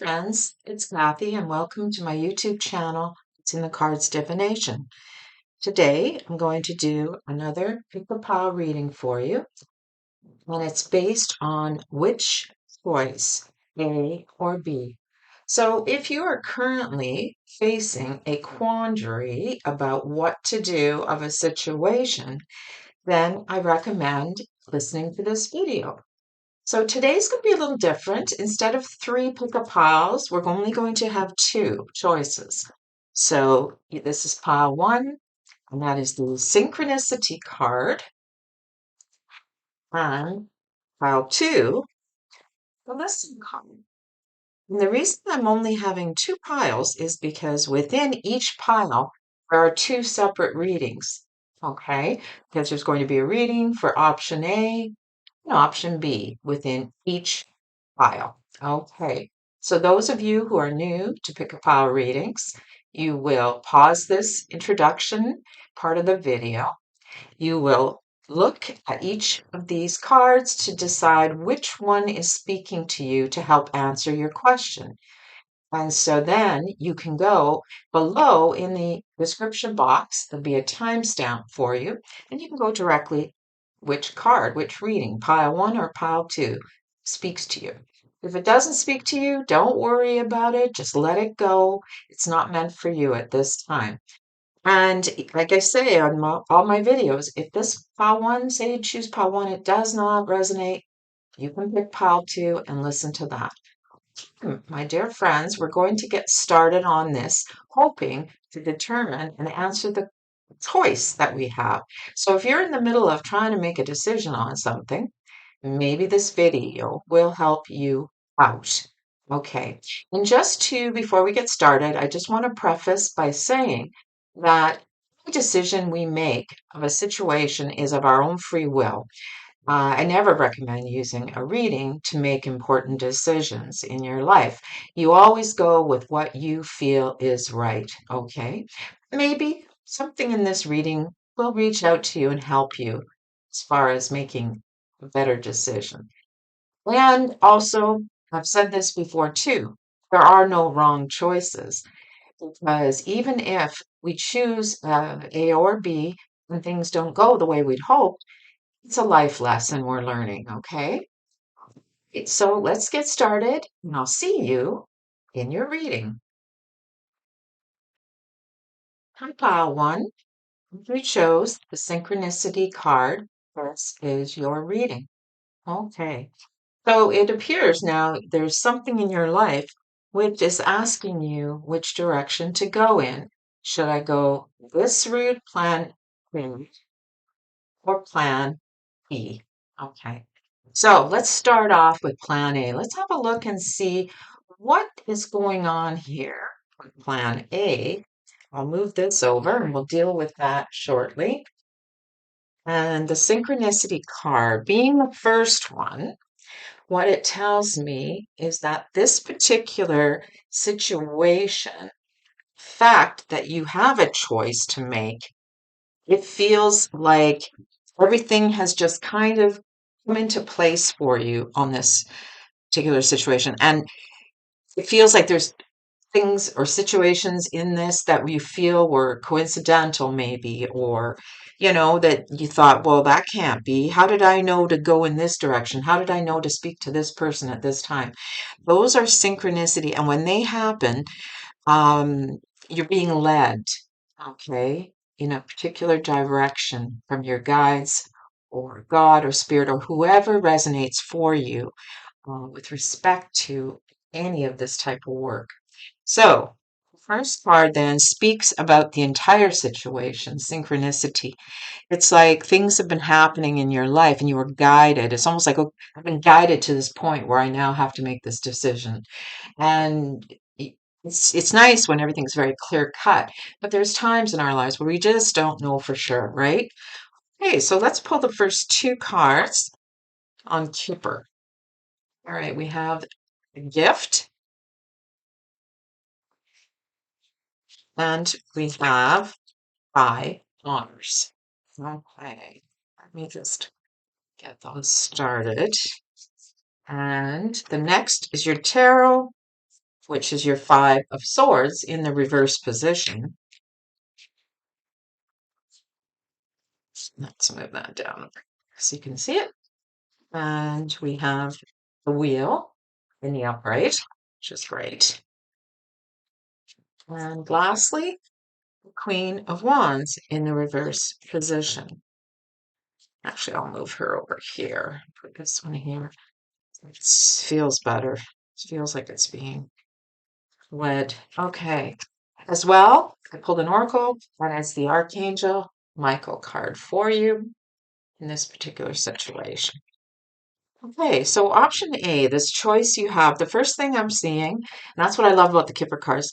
friends, it's Kathy, and welcome to my YouTube channel. It's in the Cards Divination. Today, I'm going to do another Pick a Pile reading for you, and it's based on which choice, A or B. So, if you are currently facing a quandary about what to do of a situation, then I recommend listening to this video. So today's going to be a little different. Instead of three pick-up piles, we're only going to have two choices. So this is pile one, and that is the synchronicity card. And pile two, the lesson card. And the reason I'm only having two piles is because within each pile, there are two separate readings. Okay, because there's going to be a reading for option A and option B within each pile. Okay, so those of you who are new to Pick a Pile readings, you will pause this introduction part of the video. You will look at each of these cards to decide which one is speaking to you to help answer your question. And so then you can go below in the description box, there'll be a timestamp for you, and you can go directly which card, which reading, pile one or pile two, speaks to you. If it doesn't speak to you, don't worry about it. Just let it go. It's not meant for you at this time. And like I say on all my videos, if this pile one, say you choose pile one, it does not resonate, you can pick pile two and listen to that. My dear friends, we're going to get started on this, hoping to determine and answer the choice that we have. So if you're in the middle of trying to make a decision on something, maybe this video will help you out. Okay, and before we get started, I just want to preface by saying that any decision we make of a situation is of our own free will. I never recommend using a reading to make important decisions in your life. You always go with what you feel is right, okay? Maybe something in this reading will reach out to you and help you as far as making a better decision. And also, I've said this before too, there are no wrong choices because even if we choose A or B and things don't go the way we'd hoped, it's a life lesson we're learning, okay? So let's get started, and I'll see you in your reading. Hi, pile one. You chose the synchronicity card. This is your reading. Okay. So it appears now there's something in your life which is asking you which direction to go in. Should I go this route, plan A, or plan B? Okay. So let's start off with plan A. Let's have a look and see what is going on here with plan A. I'll move this over and we'll deal with that shortly. And the synchronicity card, being the first one, what it tells me is that this particular situation, fact that you have a choice to make, it feels like everything has just kind of come into place for you on this particular situation. And it feels like there's things or situations in this that you feel were coincidental, maybe, or, that you thought, well, that can't be. How did I know to go in this direction? How did I know to speak to this person at this time? Those are synchronicity. And when they happen, you're being led, okay, in a particular direction from your guides or God or spirit or whoever resonates for you with respect to any of this type of work. So, the first card then speaks about the entire situation, synchronicity. It's like things have been happening in your life and you were guided. It's almost like, oh, I've been guided to this point where I now have to make this decision. And it's nice when everything's very clear cut, but there's times in our lives where we just don't know for sure, right? Okay, so let's pull the first two cards on Kipper. All right, we have a gift and we have high honors. Okay, let me just get those started. And the next is your tarot which is your Five of Swords in the reverse position. Let's move that down so you can see it. And we have the Wheel in the upright, which is great. And lastly, the Queen of Wands in the reverse position. Actually, I'll move her over here. Put this one here. It feels better. It feels like it's being led. Okay. As well, I pulled an oracle, and it's the Archangel Michael card for you in this particular situation. Okay, so option A, this choice you have, the first thing I'm seeing, and that's what I love about the Kipper cards,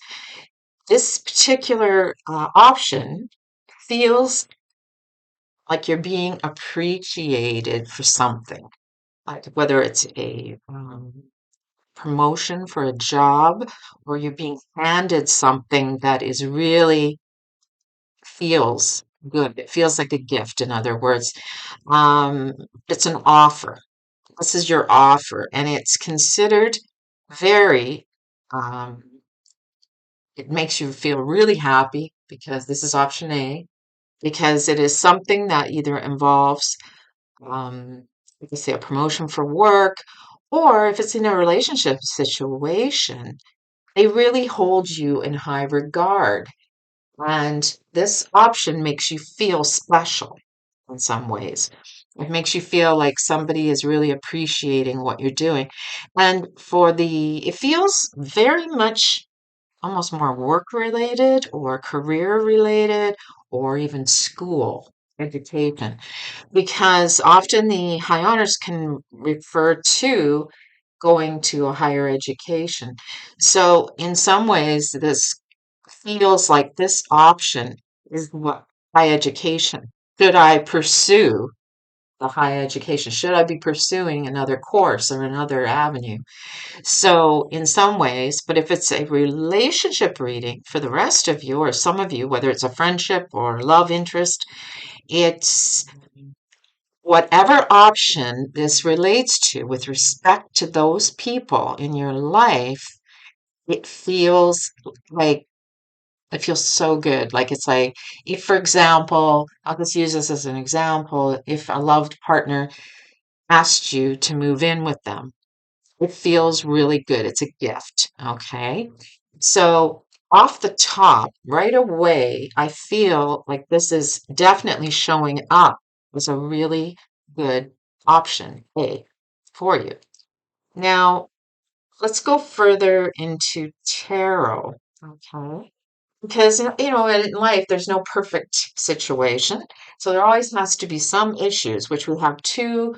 this particular option feels like you're being appreciated for something, like whether it's a promotion for a job or you're being handed something that is really feels good. It feels like a gift, in other words. Um, it's an offer. This is your offer, and it's considered very, um, it makes you feel really happy because this is option A, because it is something that either involves, like I say, a promotion for work, or if it's in a relationship situation, they really hold you in high regard. And this option makes you feel special in some ways. It makes you feel like somebody is really appreciating what you're doing. And it feels very much almost more work related or career related or even school education, because often the high honors can refer to going to a higher education. So, in some ways, this feels like this option is what high education. Should I pursue the high education? Should I be pursuing another course or another avenue? So, in some ways, but if it's a relationship reading for the rest of you or some of you, whether it's a friendship or love interest, it's whatever option this relates to with respect to those people in your life, it feels like it feels so good. Like it's like, if, for example, I'll just use this as an example, if a loved partner asked you to move in with them, it feels really good. It's a gift. Okay. So, off the top, right away, I feel like this is definitely showing up as a really good option A for you. Now, let's go further into tarot. Okay. Because, in life, there's no perfect situation. So there always has to be some issues, which we have two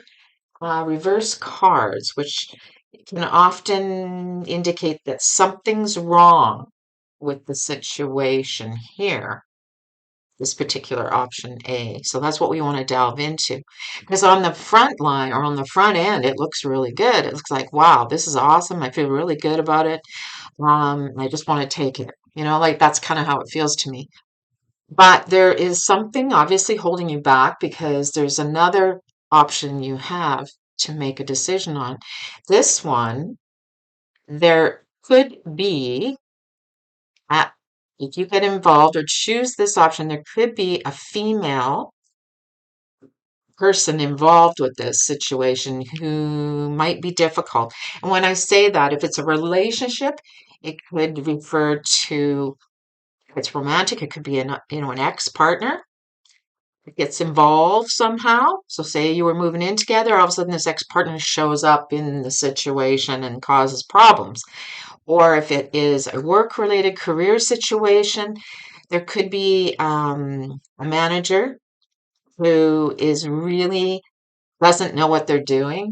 reverse cards, which can often indicate that something's wrong with the situation here, this particular option A. So that's what we want to delve into. Because on the front line or on the front end, it looks really good. It looks like, wow, this is awesome. I feel really good about it. I just want to take it. Like that's kind of how it feels to me. But there is something obviously holding you back because there's another option you have to make a decision on. This one, there could be, if you get involved or choose this option, there could be a female person involved with this situation who might be difficult. And when I say that, if it's a relationship, it could refer to, if it's romantic, it could be an ex-partner that gets involved somehow. So say you were moving in together, all of a sudden this ex-partner shows up in the situation and causes problems. Or if it is a work-related career situation, there could be a manager who is really doesn't know what they're doing,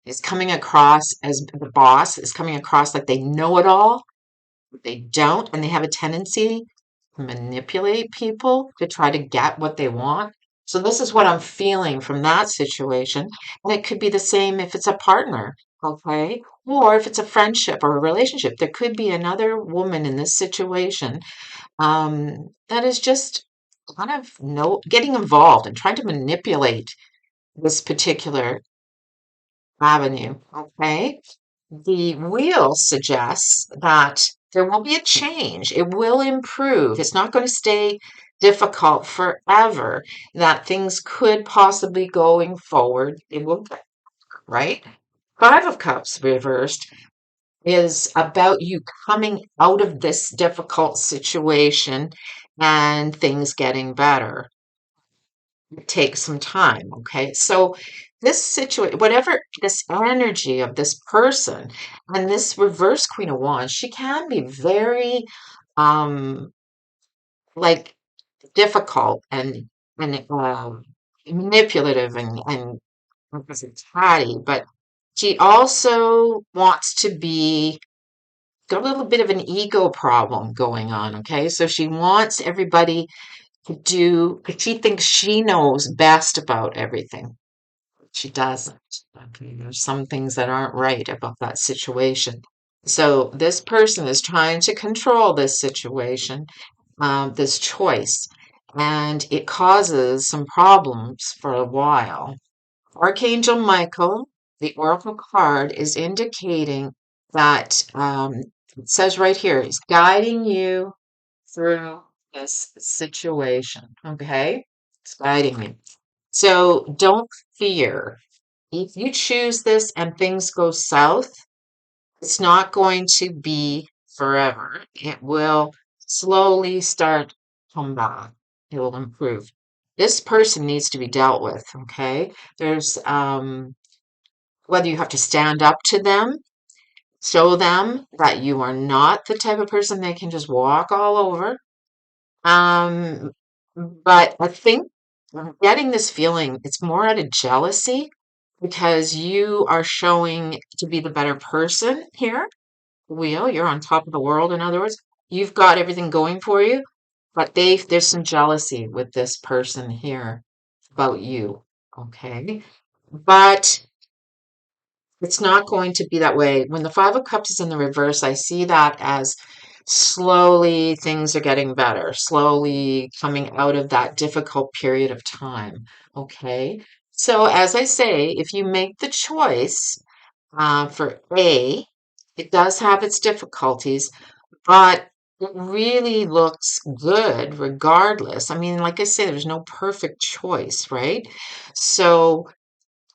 is coming across as the boss, is coming across like they know it all. They don't, and they have a tendency to manipulate people to try to get what they want. So this is what I'm feeling from that situation. And it could be the same if it's a partner, okay? Or if it's a friendship or a relationship. There could be another woman in this situation that is just kind of getting involved and trying to manipulate this particular avenue, okay? The wheel suggests that there will be a change. It will improve. It's not going to stay difficult forever, that things could possibly going forward. It will get, right? Five of Cups reversed is about you coming out of this difficult situation and things getting better. It takes some time, okay? So this situation, whatever this energy of this person and this reverse Queen of Wands, she can be very um like difficult and manipulative and not because it's catty, but she also wants to be got a little bit of an ego problem going on, okay? So she wants everybody to do, because she thinks she knows best about everything. She doesn't. Okay, there's some things that aren't right about that situation. So this person is trying to control this situation, this choice, and it causes some problems for a while. Archangel Michael, the Oracle card, is indicating that it says right here, he's guiding you through this situation. Okay? It's guiding you. So don't fear. If you choose this and things go south, it's not going to be forever. It will slowly start to come back. It will improve. This person needs to be dealt with, okay? There's whether you have to stand up to them, show them that you are not the type of person they can just walk all over. Um, but I think I'm getting this feeling it's more out of jealousy because you are showing to be the better person here. Wheel, you're on top of the world, in other words. You've got everything going for you, but there's some jealousy with this person here about you. Okay. But it's not going to be that way. When the Five of Cups is in the reverse, I see that as slowly things are getting better, slowly coming out of that difficult period of time. Okay. So, as I say, if you make the choice for A, it does have its difficulties, but it really looks good regardless. I mean, like I say, there's no perfect choice, right? So,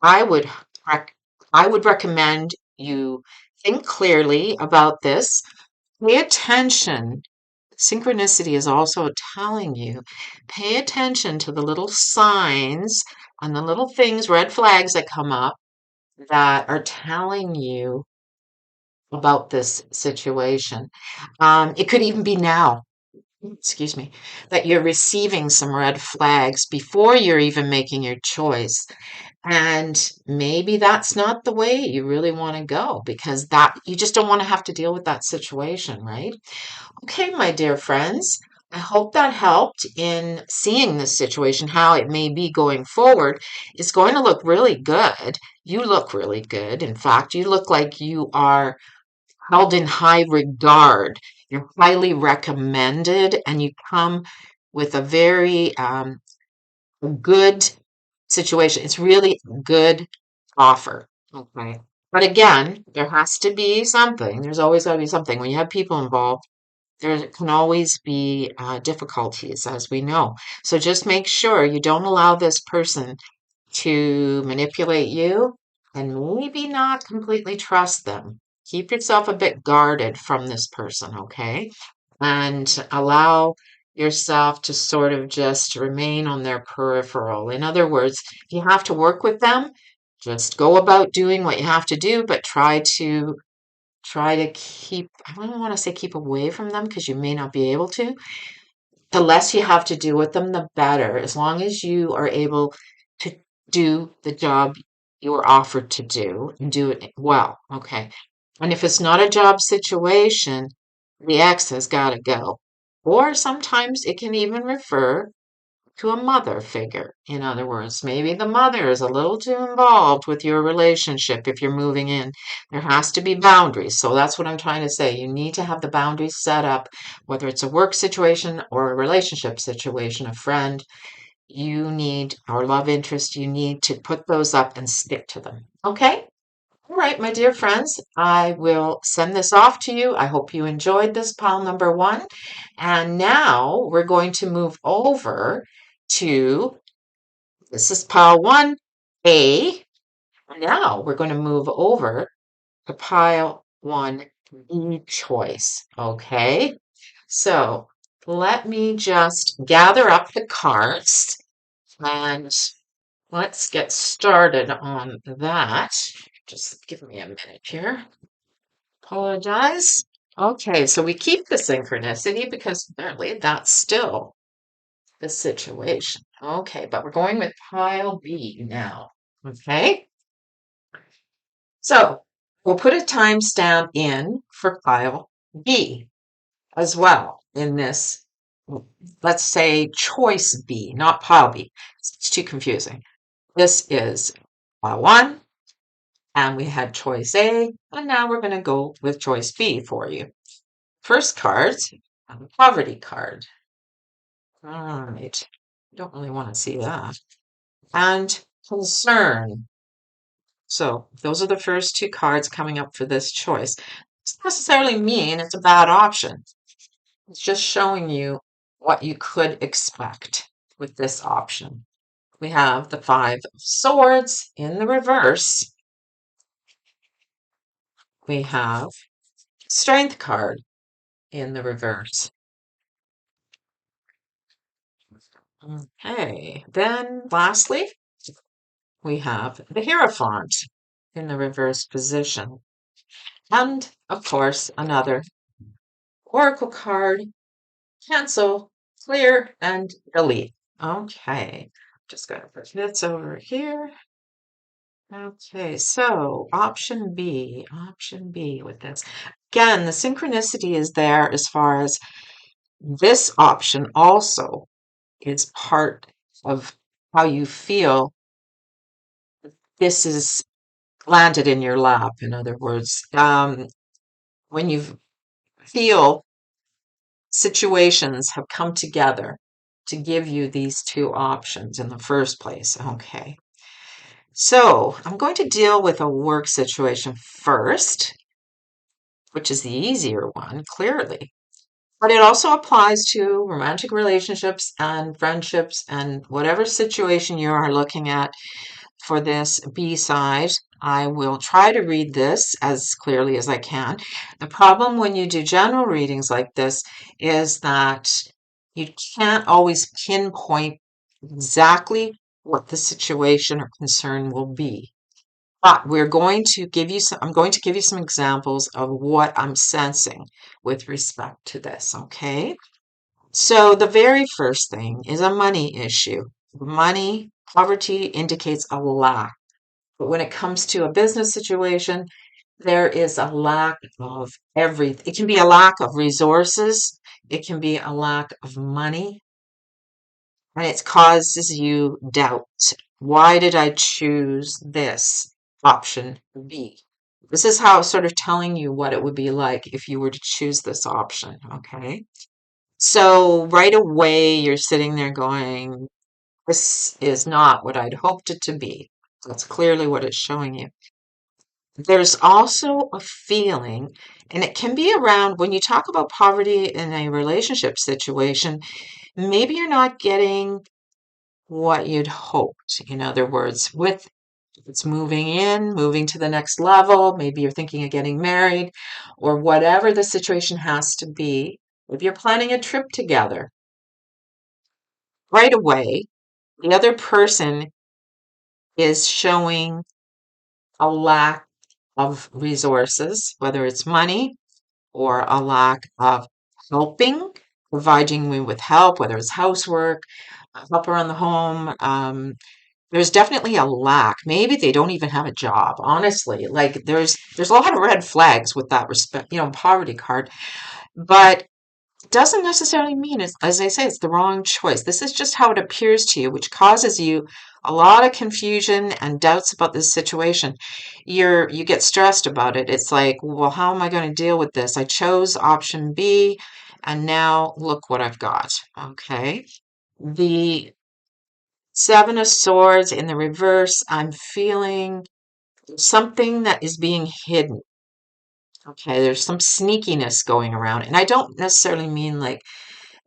I would rec- I would recommend you think clearly about this. Pay attention. Synchronicity is also telling you, pay attention to the little signs and the little things, red flags that come up that are telling you about this situation. It could even be now, excuse me, that you're receiving some red flags before you're even making your choice. And maybe that's not the way you really want to go because that you just don't want to have to deal with that situation, right? Okay, my dear friends, I hope that helped in seeing this situation, how it may be going forward. It's going to look really good. You look really good. In fact, you look like you are held in high regard. You're highly recommended, and you come with a very good situation. It's really a good offer. Okay. But again, there has to be something. There's always got to be something. When you have people involved, there can always be difficulties, as we know. So just make sure you don't allow this person to manipulate you and maybe not completely trust them. Keep yourself a bit guarded from this person, okay? And allow yourself to sort of just remain on their peripheral. In other words, if you have to work with them, just go about doing what you have to do, but try to keep, I don't want to say keep away from them because you may not be able to. The less you have to do with them, the better, as long as you are able to do the job you were offered to do and do it well. Okay. And if it's not a job situation, the ex has got to go. Or sometimes it can even refer to a mother figure. In other words, maybe the mother is a little too involved with your relationship if you're moving in. There has to be boundaries. So that's what I'm trying to say. You need to have the boundaries set up, whether it's a work situation or a relationship situation, a friend, you need, or love interest, you need to put those up and stick to them. Okay? All right, my dear friends, I will send this off to you. I hope you enjoyed this pile number one. And now we're going to move over to, this is pile 1A. Now we're going to move over to pile 1B choice. Okay, so let me just gather up the cards and let's get started on that. Just give me a minute here. Apologize. Okay, so we keep the synchronicity because apparently that's still the situation. Okay, but we're going with pile B now. Okay, so we'll put a timestamp in for pile B as well in this, let's say choice B, not pile B. It's too confusing. This is pile 1, and we had choice A, and now we're going to go with choice B for you. First card, a poverty card. All right, don't really want to see that. And concern. So those are the first two cards coming up for this choice. Doesn't necessarily mean it's a bad option. It's just showing you what you could expect with this option. We have the Five of Swords in the reverse. We have Strength card in the reverse. Okay, then lastly, we have the Hierophant in the reverse position. And, of course, another Oracle card, cancel, clear, and delete. Okay, just going to put this over here. Okay, so option B with this. Again, the synchronicity is there as far as this option also is part of how you feel this is landed in your lap. In other words, when you feel situations have come together to give you these two options in the first place. Okay, so I'm going to deal with a work situation first, which is the easier one, clearly. But it also applies to romantic relationships and friendships and whatever situation you are looking at for this B side. I will try to read this as clearly as I can. The problem when you do general readings like this is that you can't always pinpoint exactly what the situation or concern will be. But we're going to give you some, I'm going to give you some examples of what I'm sensing with respect to this, okay? So the very first thing is a money issue. Money, poverty indicates a lack. But when it comes to a business situation, there is a lack of everything. It can be a lack of resources, it can be a lack of money, and it causes you doubt. Why did I choose this option B? This is how it's sort of telling you what it would be like if you were to choose this option, okay? So right away, you're sitting there going, this is not what I'd hoped it to be. That's clearly what it's showing you. There's also a feeling, and it can be around when you talk about poverty in a relationship situation, maybe you're not getting what you'd hoped. In other words, with it's moving in, moving to the next level, maybe you're thinking of getting married, or whatever the situation has to be. If you're planning a trip together, right away, the other person is showing a lack of resources, whether it's money or a lack of helping, providing me with help, whether it's housework, help around the home. There's definitely a lack. Maybe they don't even have a job, honestly. Like there's a lot of red flags with that respect, poverty card. But it doesn't necessarily mean it's, as I say, it's the wrong choice. This is just how it appears to you, which causes you a lot of confusion and doubts about this situation. You get stressed about it. It's like, well, how am I going to deal with this? I chose option B, and now look what I've got. Okay. The Seven of Swords in the reverse, I'm feeling There's something that is being hidden. Okay, there's some sneakiness going around. And I don't necessarily mean like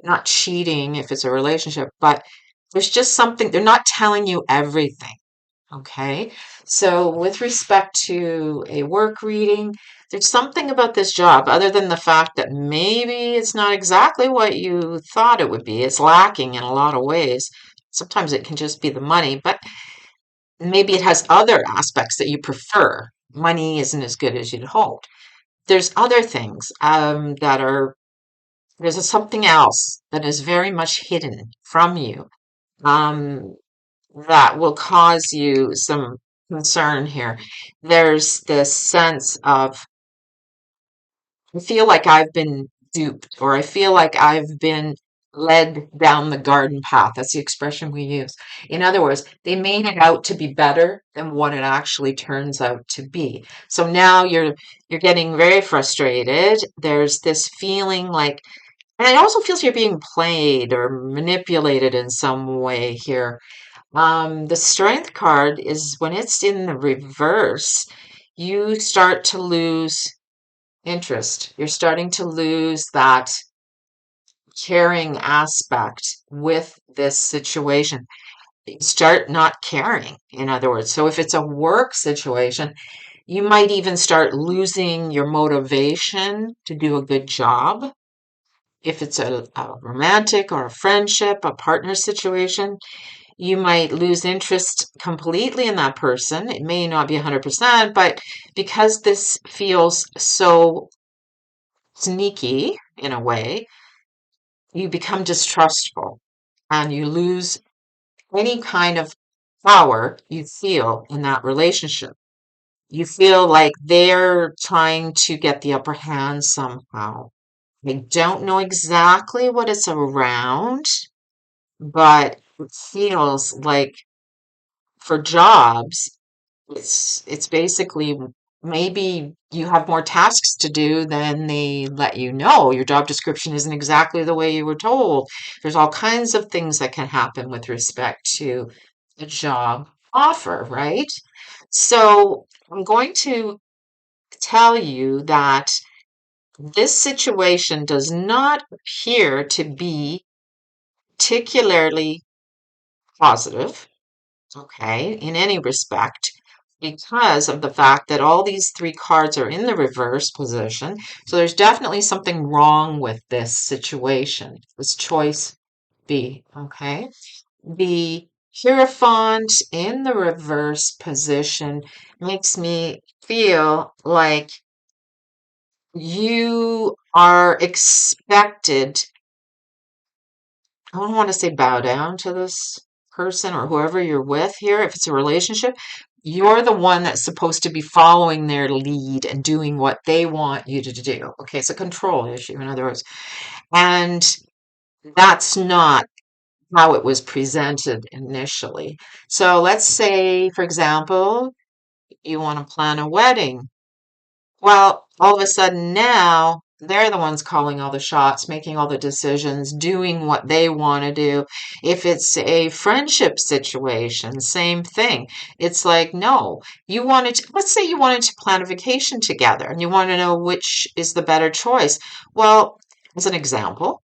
not cheating if it's a relationship, but there's just something, they're not telling you everything. Okay, so with respect to a work reading, there's something about this job other than the fact that maybe it's not exactly what you thought it would be. It's lacking in a lot of ways. Sometimes it can just be the money, but maybe it has other aspects that you prefer. Money isn't as good as you'd hoped. There's other things that are, there's something else that is very much hidden from you. Um, that will cause you some concern here. There's this sense of, I feel like I've been duped, or I feel like I've been led down the garden path. That's the expression we use. In other words, they made it out to be better than what it actually turns out to be. So now you're getting very frustrated. There's this feeling like, and it also feels you're being played or manipulated in some way here. The strength card is when it's in the reverse, you start to lose interest. You're starting to lose that caring aspect with this situation. You start not caring, in other words. So if it's a work situation, you might even start losing your motivation to do a good job. If it's a romantic or a friendship, a partner situation, you might lose interest completely in that person. It may not be 100%, but because this feels so sneaky in a way, you become distrustful and you lose any kind of power you feel in that relationship. You feel like they're trying to get the upper hand somehow. I don't know exactly what it's around, but it feels like for jobs, it's basically maybe you have more tasks to do than they let you know. Your job description isn't exactly the way you were told. There's all kinds of things that can happen with respect to a job offer, right? So I'm going to tell you that this situation does not appear to be particularly positive, okay, in any respect, because of the fact that all these three cards are in the reverse position. So there's definitely something wrong with this situation, this choice B, okay? The Hierophant in the reverse position makes me feel like you are expected, I don't want to say bow down to this person or whoever you're with here. If it's a relationship, you're the one that's supposed to be following their lead and doing what they want you to do. Okay, it's a control issue, in other words. And that's not how it was presented initially. So let's say, for example, you want to plan a wedding. Well, all of a sudden now they're the ones calling all the shots, making all the decisions, doing what they want to do. If it's a friendship situation, same thing. It's like, no, you wanted to, let's say you wanted to plan a vacation together and you want to know which is the better choice. Well, as an example,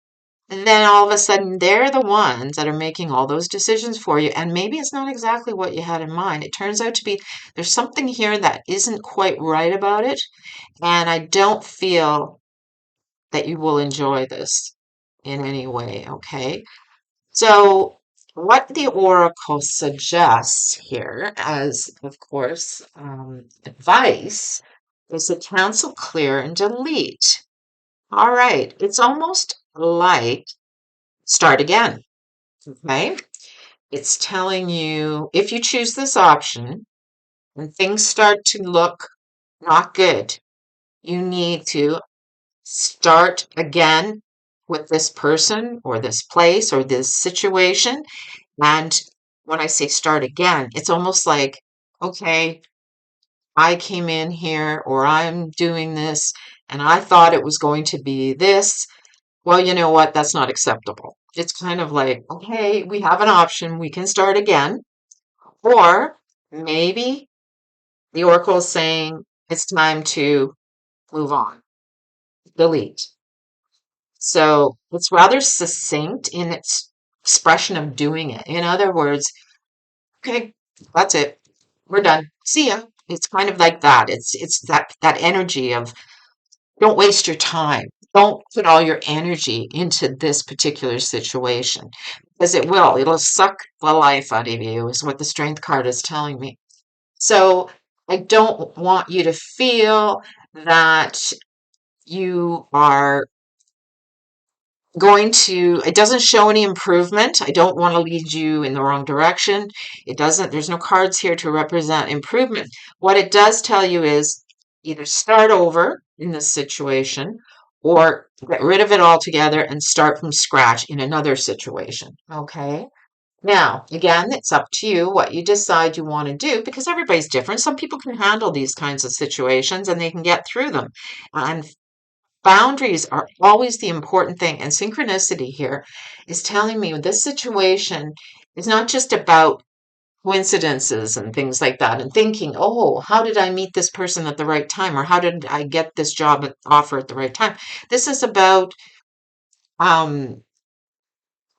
and then all of a sudden they're the ones that are making all those decisions for you. And maybe it's not exactly what you had in mind. It turns out to be there's something here that isn't quite right about it. And I don't feel that you will enjoy this in any way, okay? So, what the oracle suggests here, as of course, advice, is to cancel, clear, and delete. All right, it's almost like start again, okay? It's telling you if you choose this option and things start to look not good, you need to start again with this person or this place or this situation. And when I say start again, it's almost like, okay, I came in here or I'm doing this and I thought it was going to be this. Well, you know what? That's not acceptable. It's kind of like, okay, we have an option. We can start again. Or maybe the Oracle is saying it's time to move on, delete. So it's rather succinct in its expression of doing it. In other words, okay, that's it. We're done. See ya. It's kind of like that. It's that energy of don't waste your time. Don't put all your energy into this particular situation because it will. It'll suck the life out of you, is what the strength card is telling me. So I don't want you to feel that you are it doesn't show any improvement. I don't want to lead you in the wrong direction. It doesn't, there's no cards here to represent improvement. What it does tell you is either start over in this situation or get rid of it altogether and start from scratch in another situation. Okay. Now, again, it's up to you what you decide you want to do because everybody's different. Some people can handle these kinds of situations and they can get through them. And boundaries are always the important thing. And synchronicity here is telling me this situation is not just about coincidences and things like that and thinking, oh, how did I meet this person at the right time? Or how did I get this job offer at the right time? This is about um,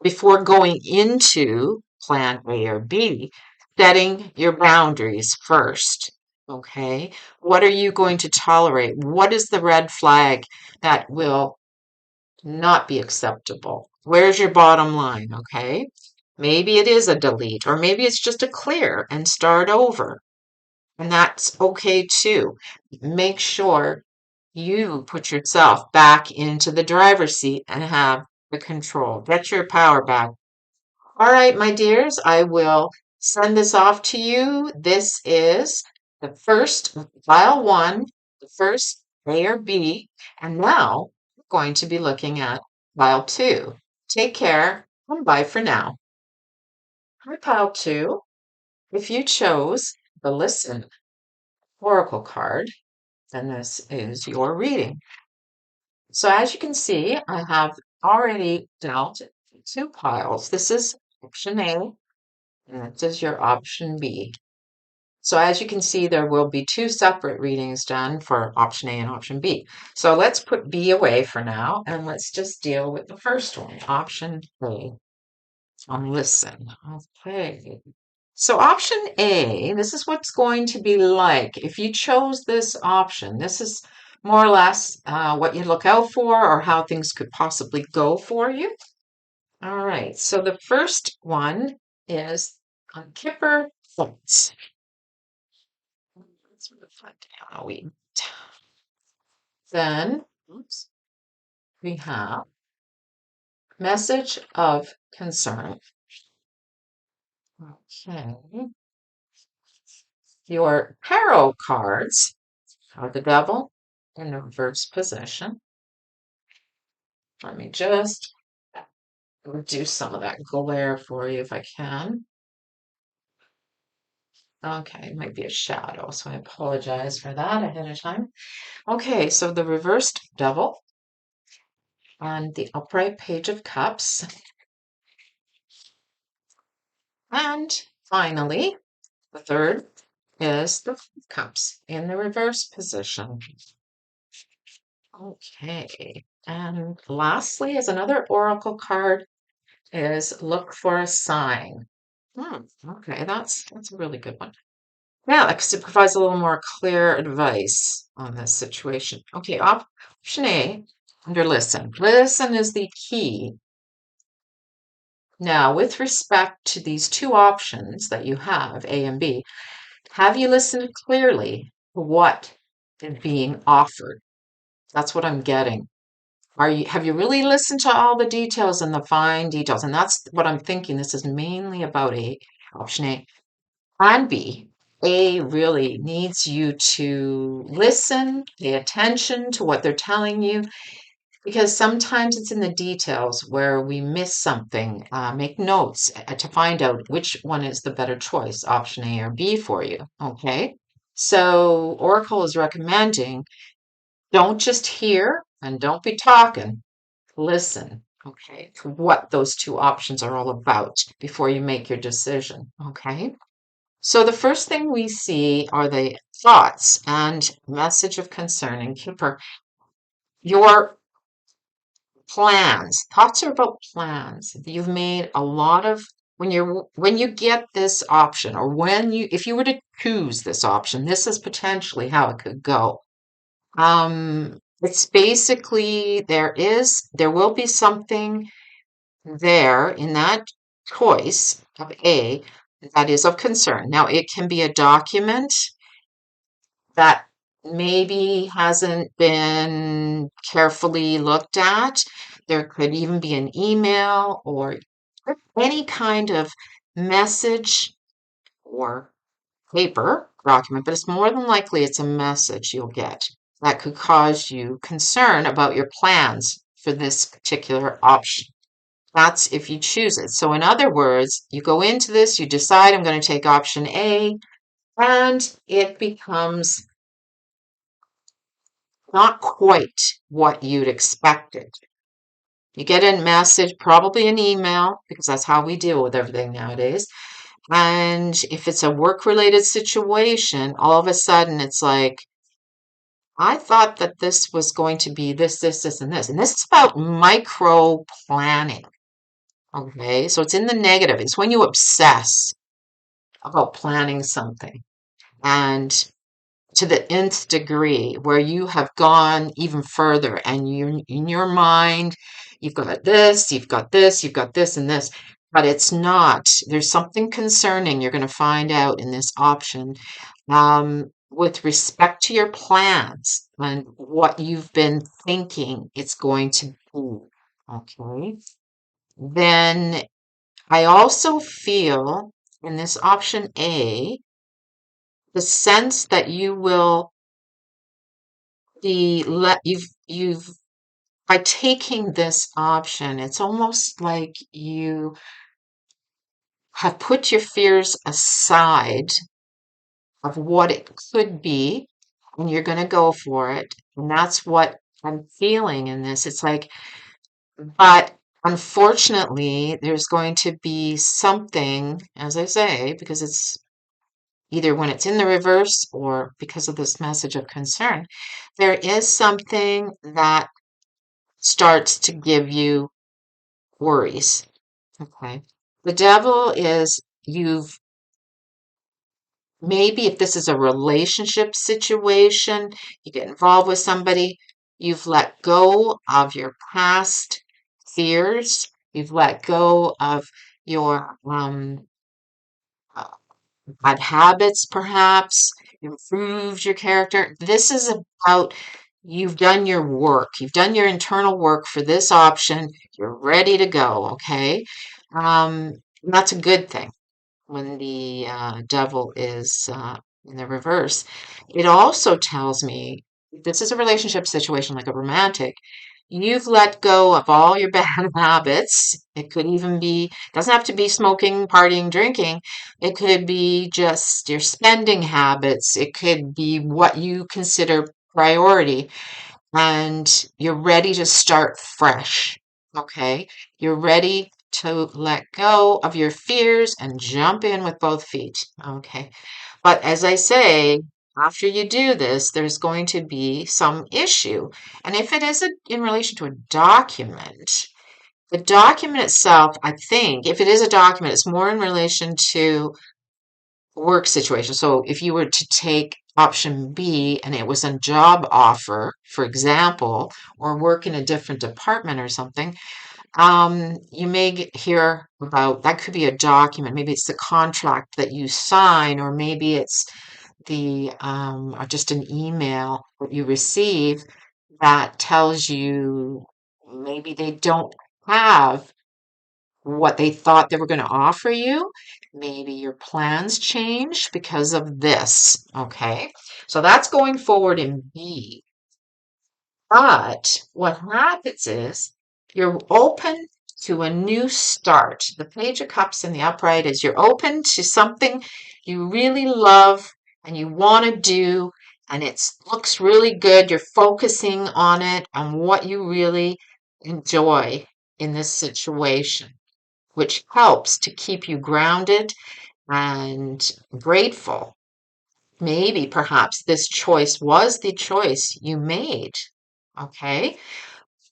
before going into plan A or B, setting your boundaries first. Okay. What are you going to tolerate? What is the red flag that will not be acceptable? Where's your bottom line? Okay. Maybe it is a delete, or maybe it's just a clear and start over. And that's okay too. Make sure you put yourself back into the driver's seat and have the control. Get your power back. All right, my dears, I will send this off to you. This is the first file one, the first A or B, and now we're going to be looking at file two. Take care and bye for now. Hi, pile two. If you chose the Listen Oracle card, then this is your reading. So as you can see, I have already dealt two piles. This is option A. And this is your option B. So as you can see, there will be two separate readings done for option A and option B. So let's put B away for now, and let's just deal with the first one, option A, on listen. Okay. So option A, this is what's going to be like. If you chose this option, this is more or less what you look out for or how things could possibly go for you. All right, so the first one is on Kipper thoughts. Let's move that down a wee. Then oops, we have message of concern. Okay. Your tarot cards are the devil in the reverse position. Let me just reduce some of that glare for you if I can. Okay, it might be a shadow, so I apologize for that ahead of time. Okay, so the reversed devil and the upright page of cups. And finally, the third is the Five of cups in the reverse position. Okay, and lastly is another oracle card is look for a sign. Okay, that's a really good one. Yeah, because it provides a little more clear advice on this situation. Okay, option A, under listen. Listen is the key. Now, with respect to these two options that you have, A and B, have you listened clearly to what is being offered? That's what I'm getting. Have you really listened to all the details and the fine details? And that's what I'm thinking. This is mainly about option A. And B, A really needs you to listen, pay attention to what they're telling you, because sometimes it's in the details where we miss something. Make notes to find out which one is the better choice, option A or B for you. Okay. So Oracle is recommending don't just hear and don't be talking. Listen, okay, to what those two options are all about before you make your decision. Okay. So the first thing we see are the thoughts and message of concern and Kipper. Your plans. Thoughts are about plans. You've made a lot of when you get this option, or when you if you were to choose this option, this is potentially how it could go. It's basically there will be something there in that choice of A that is of concern. Now, it can be a document that maybe hasn't been carefully looked at. There could even be an email or any kind of message or paper document, but it's more than likely it's a message you'll get that could cause you concern about your plans for this particular option. That's if you choose it. So, in other words, you go into this, you decide I'm going to take option A, and it becomes not quite what you'd expected. You get a message, probably an email, because that's how we deal with everything nowadays. And if it's a work-related situation, all of a sudden it's like, I thought that this was going to be this, this, this, and this. And this is about micro planning. Okay, so it's in the negative. It's when you obsess about planning something. And to the nth degree where you have gone even further and you in your mind you've got this, you've got this, you've got this and this, but it's not. There's something concerning you're going to find out in this option with respect to your plans and what you've been thinking it's going to be. Okay. Then I also feel in this option A the sense that you will you've by taking this option, it's almost like you have put your fears aside of what it could be, and you're going to go for it. And that's what I'm feeling in this. It's like, but unfortunately, there's going to be something, as I say, because it's either when it's in the reverse or because of this message of concern, there is something that starts to give you worries. Okay. The devil is you've maybe if this is a relationship situation, you get involved with somebody, you've let go of your past fears, you've let go of your uh, bad habits, perhaps, improved your character. This is about you've done your work, you've done your internal work for this option, you're ready to go, okay? That's a good thing when the devil is in the reverse. It also tells me this is a relationship situation like a romantic. You've let go of all your bad habits. It could even be, doesn't have to be smoking, partying, drinking. It could be just your spending habits. It could be what you consider priority. And you're ready to start fresh. Okay? You're ready to let go of your fears and jump in with both feet. Okay? But as I say, after you do this, there's going to be some issue. And if it is in relation to a document, the document itself, I think, if it is a document, it's more in relation to work situation. So if you were to take option B and it was a job offer, for example, or work in a different department or something, you may hear about that could be a document. Maybe it's the contract that you sign, or maybe it's the or just an email that you receive that tells you maybe they don't have what they thought they were going to offer you. Maybe your plans change because of this. Okay. So that's going forward in B. But what happens is you're open to a new start. The Page of Cups in the upright is you're open to something you really love and you want to do, and it looks really good. You're focusing on it, on what you really enjoy in this situation, which helps to keep you grounded and grateful. Maybe perhaps this choice was the choice you made. Okay.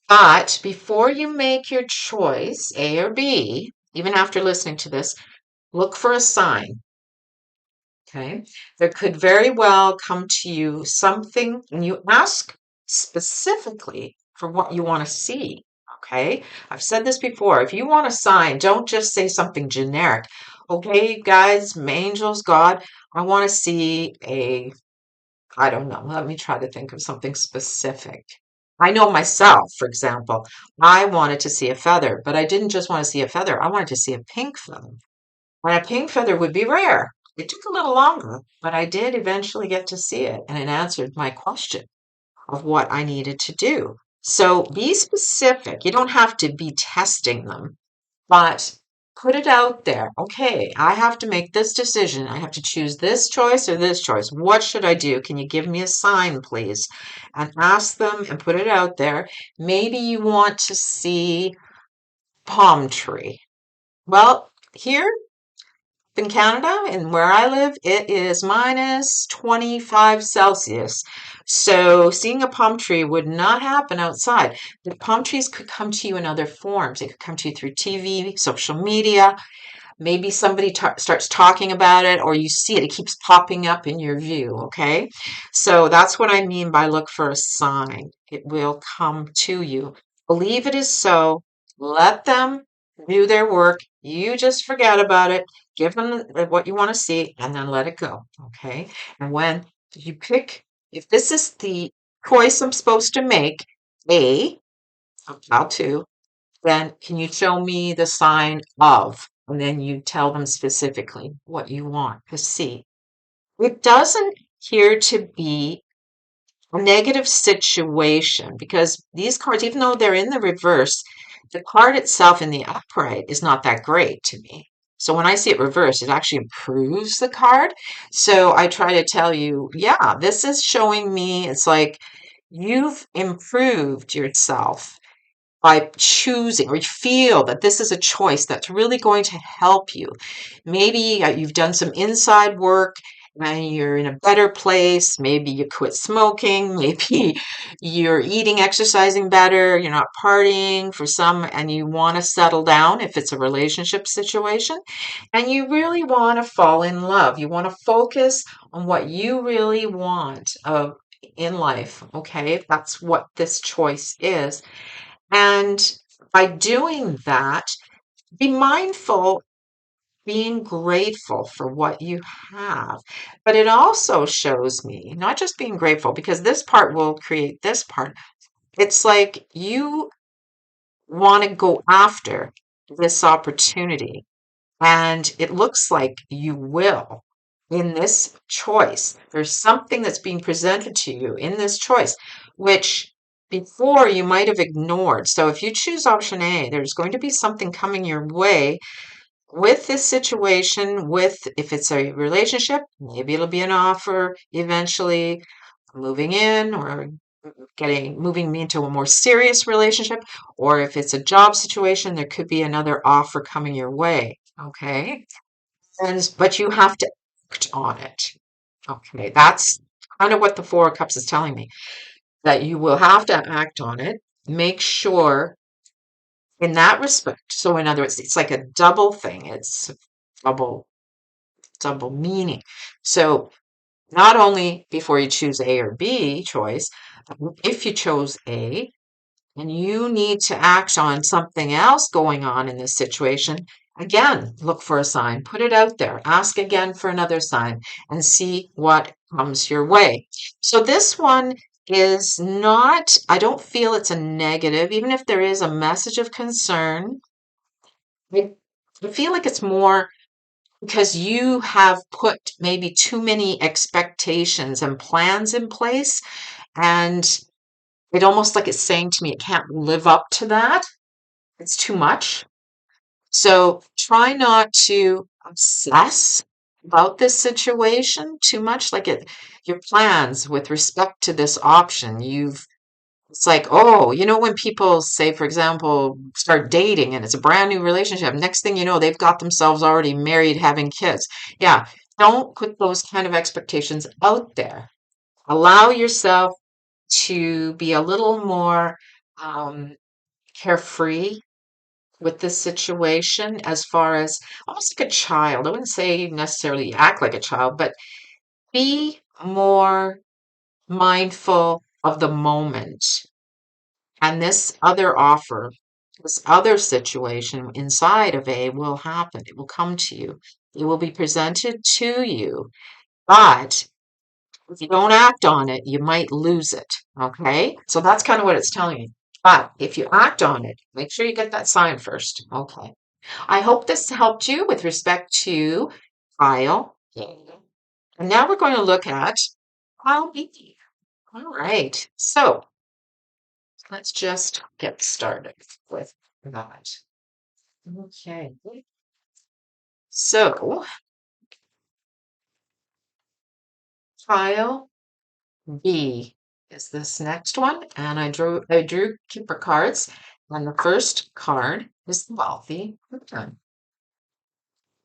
But before you make your choice, A or B, even after listening to this, look for a sign. Okay. There could very well come to you something, and you ask specifically for what you want to see. Okay. I've said this before. If you want a sign, don't just say something generic. Okay, guys, angels, God, I want to see I don't know. Let me try to think of something specific. I know myself, for example, I wanted to see a feather, but I didn't just want to see a feather. I wanted to see a pink feather. And a pink feather would be rare. It took a little longer, but I did eventually get to see it, and it answered my question of what I needed to do. So be specific. You don't have to be testing them, but put it out there. Okay, I have to make this decision. I have to choose this choice or this choice. What should I do? Can you give me a sign, please? And ask them and put it out there. Maybe you want to see palm tree. Well, here in Canada and where I live, it is minus 25 Celsius. So seeing a palm tree would not happen outside. The palm trees could come to you in other forms. It could come to you through TV, social media. Maybe somebody starts talking about it, or you see it. It keeps popping up in your view. Okay. So that's what I mean by look for a sign. It will come to you. Believe it is so. Let them do their work. You just forget about it. Give them what you want to see and then let it go. Okay. And when you pick, if this is the choice I'm supposed to make, A, I'll two, then can you show me the sign of? And then you tell them specifically what you want to see. It doesn't appear to be a negative situation because these cards, even though they're in the reverse, the card itself in the upright is not that great to me. So when I see it reversed, it actually improves the card. So I try to tell you, yeah, this is showing me it's like you've improved yourself by choosing, or you feel that this is a choice that's really going to help you. Maybe you've done some inside work and you're in a better place. Maybe you quit smoking. Maybe you're eating, exercising better. You're not partying for some, and you want to settle down if it's a relationship situation. And you really want to fall in love. You want to focus on what you really want in life. Okay, that's what this choice is. And by doing that, be mindful, being grateful for what you have. But it also shows me not just being grateful, because this part will create this part. It's like you want to go after this opportunity. And it looks like you will in this choice. There's something that's being presented to you in this choice, which before you might have ignored. So if you choose option A, there's going to be something coming your way with this situation, with if it's a relationship, maybe it'll be an offer eventually, moving in or moving me into a more serious relationship, or if it's a job situation, there could be another offer coming your way. Okay. And but you have to act on it. Okay. That's kind of what the Four of Cups is telling me, that you will have to act on it. Make sure in that respect. So in other words, it's like a double thing. It's double double meaning. So not only before you choose A or B choice, if you chose A, and you need to act on something else going on in this situation, again, look for a sign, put it out there, ask again for another sign, and see what comes your way. So this one is not, I don't feel it's a negative, even if there is a message of concern. I I feel like it's more because you have put maybe too many expectations and plans in place, and it almost like it's saying to me it can't live up to that. It's too much. So try not to obsess about this situation too much. Like your plans with respect to this option, it's like, oh, when people say, for example, start dating and it's a brand new relationship, next thing you know, they've got themselves already married, having kids. Yeah, don't put those kind of expectations out there. Allow yourself to be a little more um, carefree with this situation, as far as almost like a child. I wouldn't say necessarily act like a child, but be more mindful of the moment. And this other offer, this other situation inside of A will happen. It will come to you. It will be presented to you. But if you don't act on it, you might lose it. Okay? So that's kind of what it's telling you. But if you act on it, make sure you get that sign first. Okay. I hope this helped you with respect to file A. And now we're going to look at file B. All right. So let's just get started with that. Okay. So file B is this next one, and I drew Kipper cards, and the first card is the wealthy return.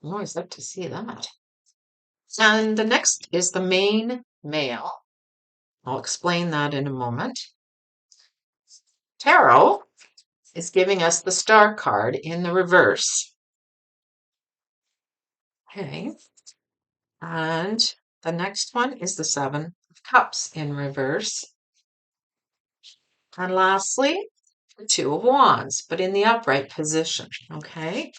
I always like to see that. And the next is the main male. I'll explain that in a moment. Tarot is giving us the star card in the reverse. Okay. And the next one is the Seven of Cups in reverse. And lastly, the Two of Wands, but in the upright position. Okay.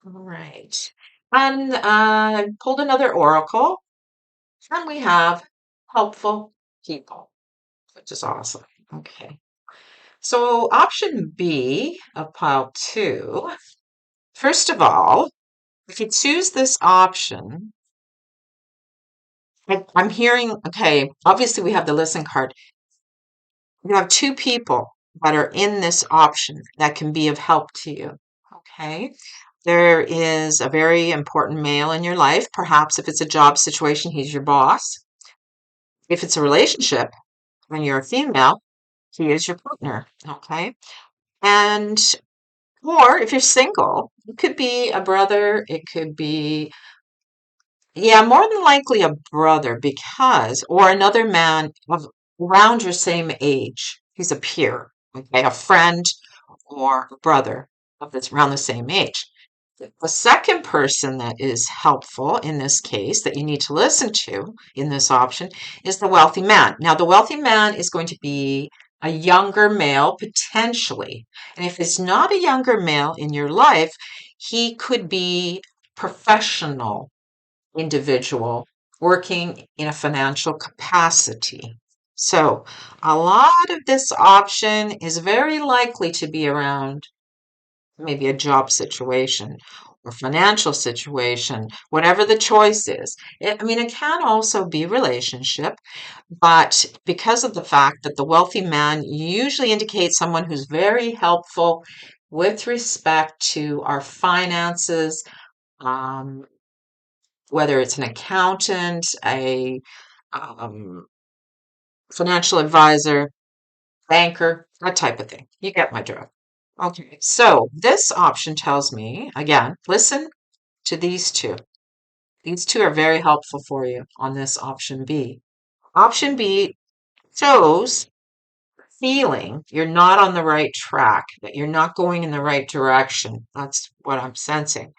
All right. And I pulled another oracle, and we have helpful people, which is awesome. Okay. So option B of pile 2, first of all, if you choose this option, I'm hearing, okay, obviously we have the listen card. You have two people that are in this option that can be of help to you. Okay. There is a very important male in your life. Perhaps if it's a job situation, he's your boss. If it's a relationship and you're a female, he is your partner. Okay. And, or if you're single, it could be a brother, it could be, yeah, more than likely a brother, because, or another man of around your same age. He's a peer, okay, a friend or a brother of this around the same age. The second person that is helpful in this case that you need to listen to in this option is the wealthy man. Now, the wealthy man is going to be a younger male potentially. And if it's not a younger male in your life, he could be professional individual working in a financial capacity. So, a lot of this option is very likely to be around maybe a job situation or financial situation, whatever the choice is. I mean, it can also be relationship, but because of the fact that the wealthy man usually indicates someone who's very helpful with respect to our finances, um, whether it's an accountant, a um, financial advisor, banker, that type of thing. You get my drift. Okay, so this option tells me, again, listen to these two. These two are very helpful for you on this option B. Option B shows feeling you're not on the right track, that you're not going in the right direction. That's what I'm sensing.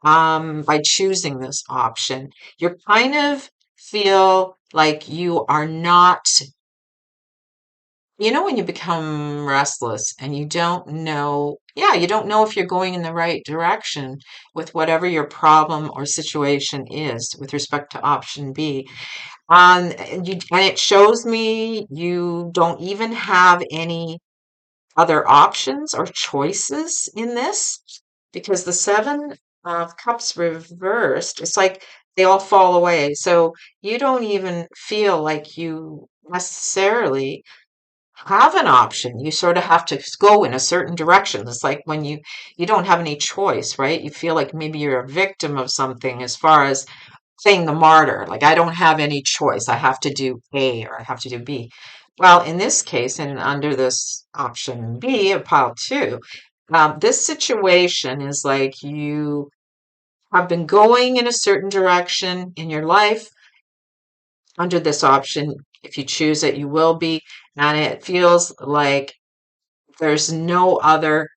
By choosing this option, you kind of feel like you are not, when you become restless and you don't know, yeah, you don't know if you're going in the right direction with whatever your problem or situation is with respect to option B. And it shows me you don't even have any other options or choices in this, because the Seven of Cups reversed, it's like they all fall away. So you don't even feel like you necessarily have an option. You sort of have to go in a certain direction. It's like when you don't have any choice, right? You feel like maybe you're a victim of something, as far as playing the martyr. Like, I don't have any choice. I have to do A or I have to do B. Well, in this case, and under this option B of pile 2, this situation is like have been going in a certain direction in your life. Under this option, if you choose it, you will be, and it feels like there's no other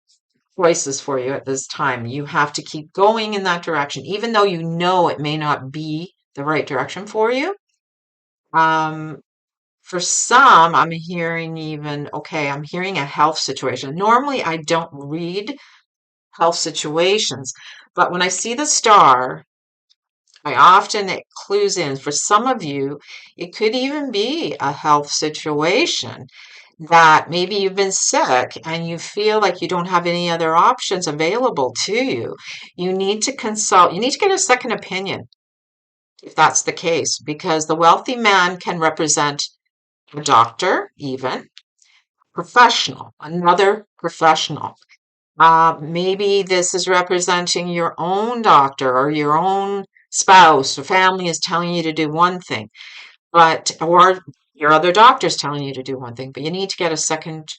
choices for you at this time. You have to keep going in that direction, even though you know it may not be the right direction for you. Um, for some, I'm hearing even, okay, I'm hearing a health situation. Normally, I don't read health situations, but when I see the star, I often it clues in. For some of you, it could even be a health situation that maybe you've been sick and you feel like you don't have any other options available to you. You need to consult, you need to get a second opinion if that's the case, because the wealthy man can represent a doctor, even professional, another professional. Maybe this is representing your own doctor or your own spouse or family is telling you to do one thing, but or your other doctor's telling you to do one thing, but you need to get a second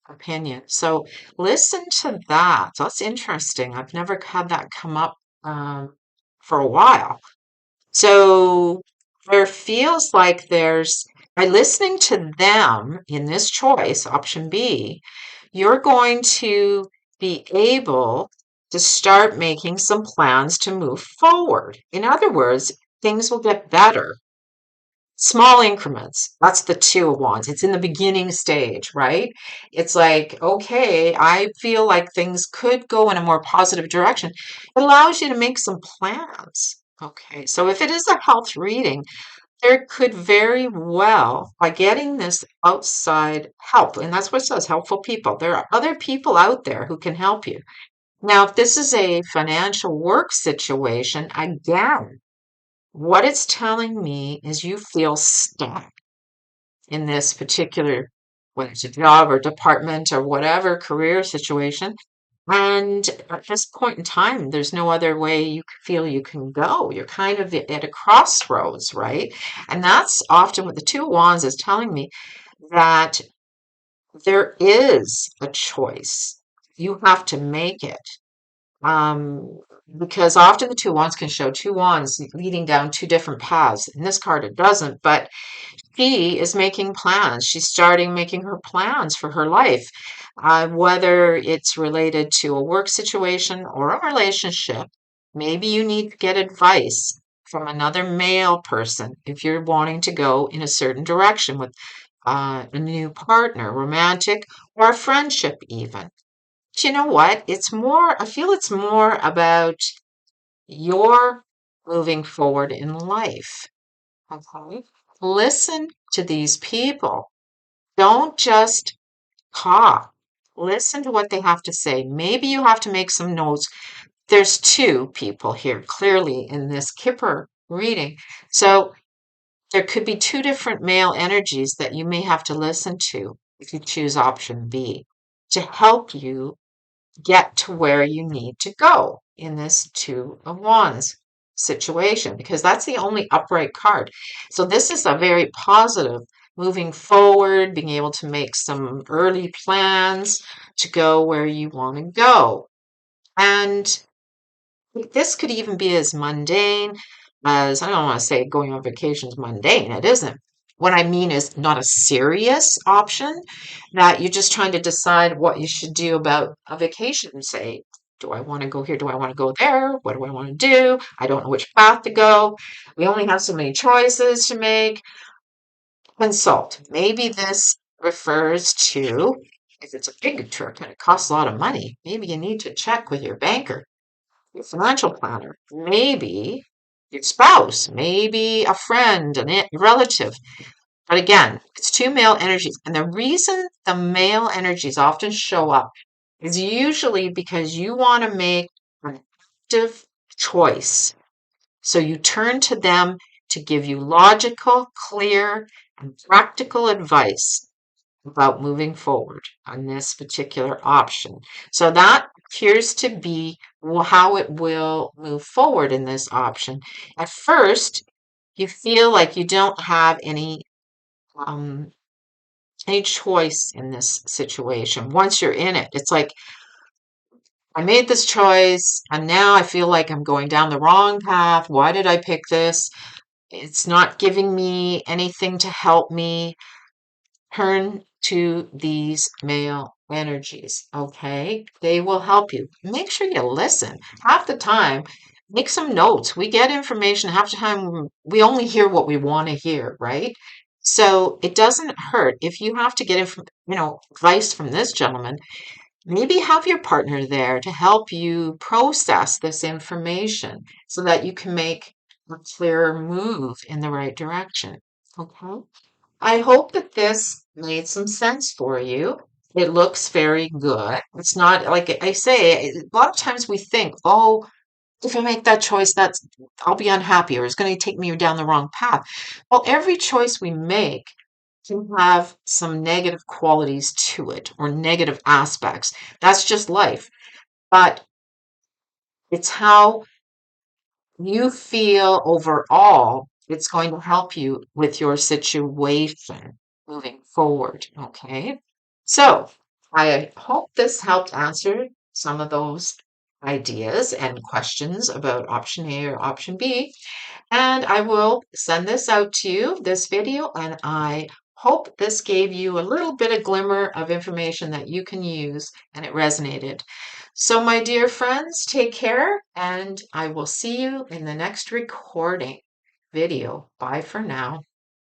opinion. So listen to that. That's interesting. I've never had that come up for a while. So there feels like by listening to them in this choice, option B, you're going to be able to start making some plans to move forward. In other words, things will get better. Small increments. That's the Two of Wands. It's in the beginning stage, right? It's like, okay, I feel like things could go in a more positive direction. It allows you to make some plans. Okay, so if it is a health reading, there could very well, by getting this outside help, and that's what it says, helpful people. There are other people out there who can help you. Now, if this is a financial work situation, again, what it's telling me is you feel stuck in this particular, whether it's a job or department or whatever career situation. And at this point in time, there's no other way you feel you can go. You're kind of at a crossroads, right? And that's often what the Two of Wands is telling me, that there is a choice. You have to make it. Um, because often the Two of Wands can show two wands leading down two different paths. In this card, it doesn't, but she is making plans. She's starting making her plans for her life, whether it's related to a work situation or a relationship. Maybe you need to get advice from another male person if you're wanting to go in a certain direction with a new partner, romantic, or a friendship, even. But you know what? I feel it's more about your moving forward in life. Okay. Listen to these people. Don't just talk. Listen to what they have to say. Maybe you have to make some notes. There's two people here clearly in this Kipper reading. So there could be two different male energies that you may have to listen to if you choose option B to help you get to where you need to go in this Two of Wands situation, because that's the only upright card. So this is a very positive, moving forward, being able to make some early plans to go where you want to go. And this could even be as mundane as, I don't want to say going on vacation is mundane. It isn't. What I mean is not a serious option that you're just trying to decide what you should do about a vacation. Say, do I want to go here? Do I want to go there? What do I want to do? I don't know which path to go. We only have so many choices to make. Consult. Maybe this refers to, if it's a big trip and it costs a lot of money, maybe you need to check with your banker, your financial planner, maybe your spouse, maybe a friend, an aunt, relative. But again, it's two male energies. And the reason the male energies often show up is usually because you want to make an active choice. So you turn to them to give you logical, clear, and practical advice about moving forward on this particular option. So that appears to be how it will move forward in this option. At first, you feel like you don't have um, any choice in this situation. Once you're in it, it's like I made this choice and now I feel like I'm going down the wrong path. Why did I pick this? It's not giving me anything to help me. Turn to these male energies, okay? They will help you. Make sure you listen. Half the time, make some notes. We get information. Half the time, we only hear what we want to hear, right? So it doesn't hurt if you have to get advice from this gentleman. Maybe have your partner there to help you process this information so that you can make a clearer move in the right direction. Okay? I hope that this made some sense for you. It looks very good. It's not like I say, a lot of times we think, oh, if I make that choice, I'll be unhappy or it's going to take me down the wrong path. Well, every choice we make can have some negative qualities to it or negative aspects. That's just life. But it's how you feel overall, it's going to help you with your situation moving forward. Okay. So I hope this helped answer some of those ideas and questions about option A or option B. And I will send this out to you, this video, and I hope this gave you a little bit of glimmer of information that you can use and it resonated. So, my dear friends, take care, and I will see you in the next recording video. Bye for now.